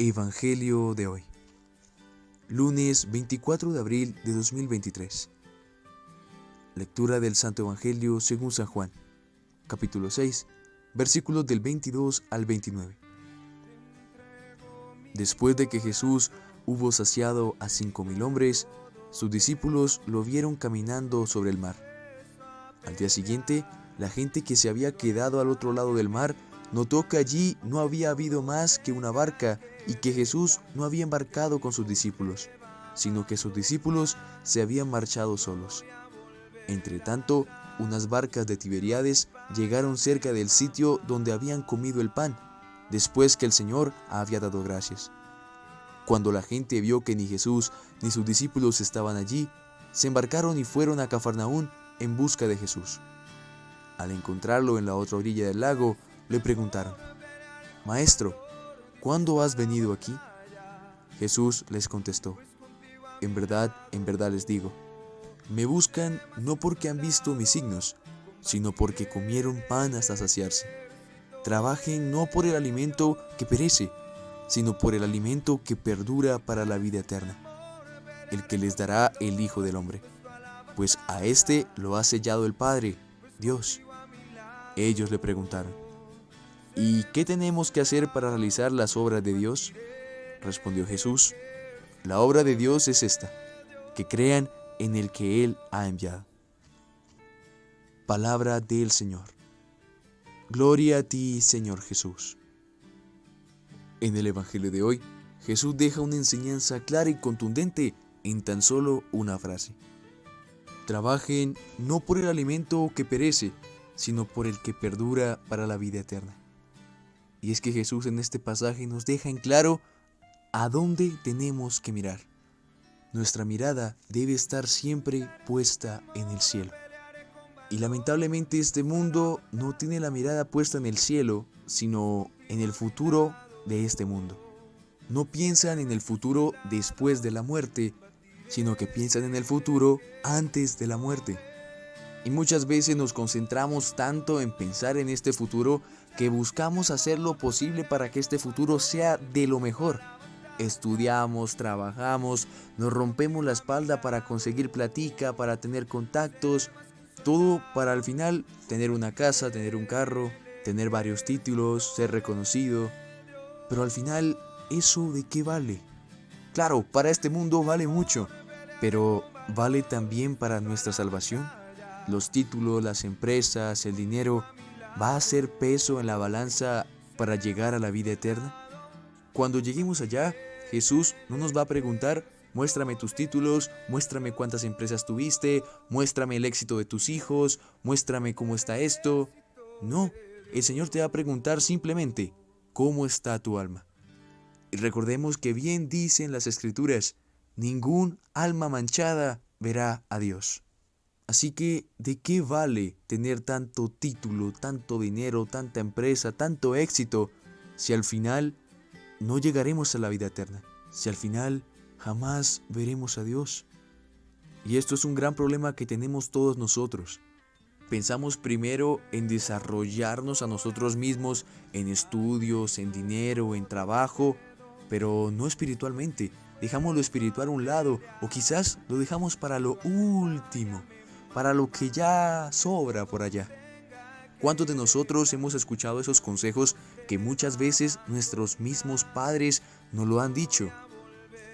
Evangelio de hoy, lunes 24 de abril de 2023. Lectura del Santo Evangelio según San Juan, capítulo 6, versículos del 22 al 29. Después de que Jesús hubo saciado a 5,000 hombres, sus discípulos lo vieron caminando sobre el mar. Al día siguiente, la gente que se había quedado al otro lado del mar notó que allí no había habido más que una barca y que Jesús no había embarcado con sus discípulos, sino que sus discípulos se habían marchado solos. Entretanto, unas barcas de Tiberíades llegaron cerca del sitio donde habían comido el pan, después que el Señor había dado gracias. Cuando la gente vio que ni Jesús ni sus discípulos estaban allí, se embarcaron y fueron a Cafarnaún en busca de Jesús. Al encontrarlo en la otra orilla del lago, le preguntaron: «Maestro, ¿cuándo has venido aquí?» Jesús les contestó: en verdad les digo, me buscan no porque han visto mis signos, sino porque comieron pan hasta saciarse. Trabajen no por el alimento que perece, sino por el alimento que perdura para la vida eterna, el que les dará el Hijo del Hombre, pues a éste lo ha sellado el Padre, Dios». Ellos le preguntaron: «¿Y qué tenemos que hacer para realizar las obras de Dios?» Respondió Jesús: «La obra de Dios es esta, que crean en el que Él ha enviado». Palabra del Señor. Gloria a ti, Señor Jesús. En el Evangelio de hoy, Jesús deja una enseñanza clara y contundente en tan solo una frase. Trabajen no por el alimento que perece, sino por el que perdura para la vida eterna. Y es que Jesús en este pasaje nos deja en claro a dónde tenemos que mirar. Nuestra mirada debe estar siempre puesta en el cielo. Y lamentablemente este mundo no tiene la mirada puesta en el cielo, sino en el futuro de este mundo. No piensan en el futuro después de la muerte, sino que piensan en el futuro antes de la muerte. Y muchas veces nos concentramos tanto en pensar en este futuro que buscamos hacer lo posible para que este futuro sea de lo mejor. Estudiamos, trabajamos, nos rompemos la espalda para conseguir platica, para tener contactos, todo para al final tener una casa, tener un carro, tener varios títulos, ser reconocido. Pero al final, ¿eso de qué vale? Claro, para este mundo vale mucho, pero ¿vale también para nuestra salvación? Los títulos, las empresas, el dinero, ¿va a ser peso en la balanza para llegar a la vida eterna? Cuando lleguemos allá, Jesús no nos va a preguntar: muéstrame tus títulos, muéstrame cuántas empresas tuviste, muéstrame el éxito de tus hijos, muéstrame cómo está esto. No, el Señor te va a preguntar simplemente: ¿cómo está tu alma? Y recordemos que bien dicen las Escrituras: ningún alma manchada verá a Dios. Así que, ¿de qué vale tener tanto título, tanto dinero, tanta empresa, tanto éxito, si al final no llegaremos a la vida eterna? Si al final jamás veremos a Dios. Y esto es un gran problema que tenemos todos nosotros. Pensamos primero en desarrollarnos a nosotros mismos, en estudios, en dinero, en trabajo, pero no espiritualmente. Dejamos lo espiritual a un lado, o quizás lo dejamos para lo último, para lo que ya sobra por allá. ¿Cuántos de nosotros hemos escuchado esos consejos que muchas veces nuestros mismos padres nos lo han dicho?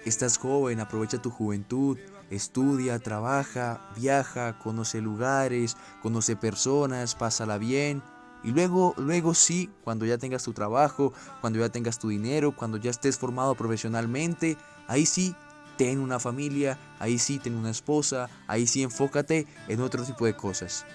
Estás joven, aprovecha tu juventud, estudia, trabaja, viaja, conoce lugares, conoce personas, pásala bien. Y luego sí, cuando ya tengas tu trabajo, cuando ya tengas tu dinero, cuando ya estés formado profesionalmente, ahí sí, ten una familia, ahí sí, ten una esposa, ahí sí enfócate en otro tipo de cosas.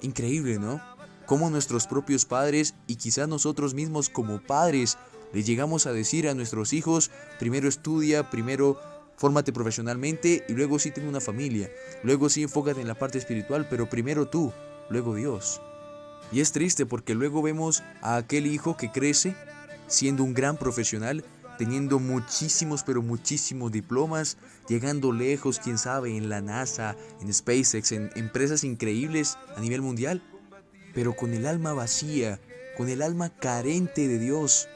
Increíble, ¿no? Cómo nuestros propios padres y quizás nosotros mismos como padres le llegamos a decir a nuestros hijos: primero estudia, primero fórmate profesionalmente y luego sí ten una familia, luego sí enfócate en la parte espiritual, pero primero tú, luego Dios. Y es triste porque luego vemos a aquel hijo que crece siendo un gran profesional, teniendo muchísimos, pero muchísimos diplomas, llegando lejos, quién sabe, en la NASA, en SpaceX, en empresas increíbles a nivel mundial, pero con el alma vacía, con el alma carente de Dios.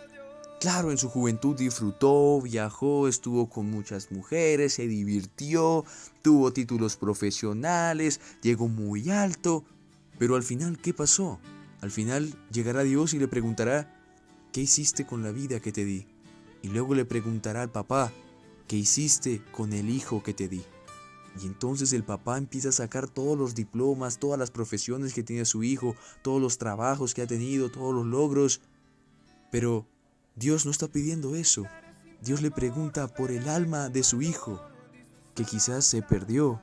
Claro, en su juventud disfrutó, viajó, estuvo con muchas mujeres, se divirtió, tuvo títulos profesionales, llegó muy alto, pero al final, ¿qué pasó? Al final llegará Dios y le preguntará, ¿qué hiciste con la vida que te di? Y luego le preguntará al papá, ¿qué hiciste con el hijo que te di? Y entonces el papá empieza a sacar todos los diplomas, todas las profesiones que tiene su hijo, todos los trabajos que ha tenido, todos los logros. Pero Dios no está pidiendo eso. Dios le pregunta por el alma de su hijo, que quizás se perdió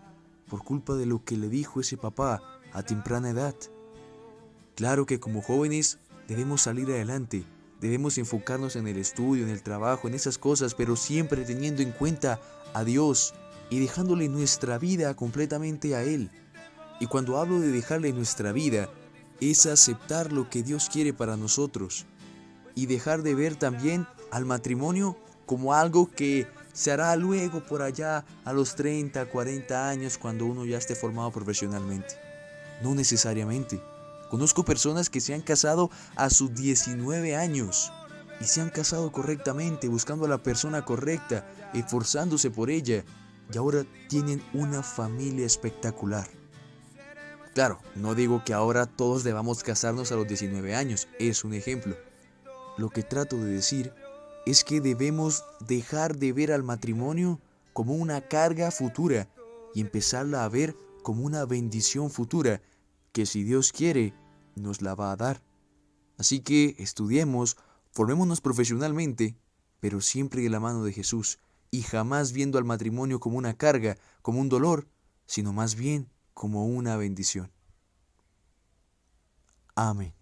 por culpa de lo que le dijo ese papá a temprana edad. Claro que como jóvenes debemos salir adelante, debemos enfocarnos en el estudio, en el trabajo, en esas cosas, pero siempre teniendo en cuenta a Dios y dejándole nuestra vida completamente a Él. Y cuando hablo de dejarle nuestra vida, es aceptar lo que Dios quiere para nosotros y dejar de ver también al matrimonio como algo que se hará luego por allá a los 30, 40 años cuando uno ya esté formado profesionalmente. No necesariamente. Conozco personas que se han casado a sus 19 años y se han casado correctamente, buscando a la persona correcta, esforzándose por ella y ahora tienen una familia espectacular. Claro, no digo que ahora todos debamos casarnos a los 19 años, es un ejemplo. Lo que trato de decir es que debemos dejar de ver al matrimonio como una carga futura y empezarla a ver como una bendición futura que si Dios quiere nos la va a dar. Así que estudiemos, formémonos profesionalmente, pero siempre de la mano de Jesús y jamás viendo al matrimonio como una carga, como un dolor, sino más bien como una bendición. Amén.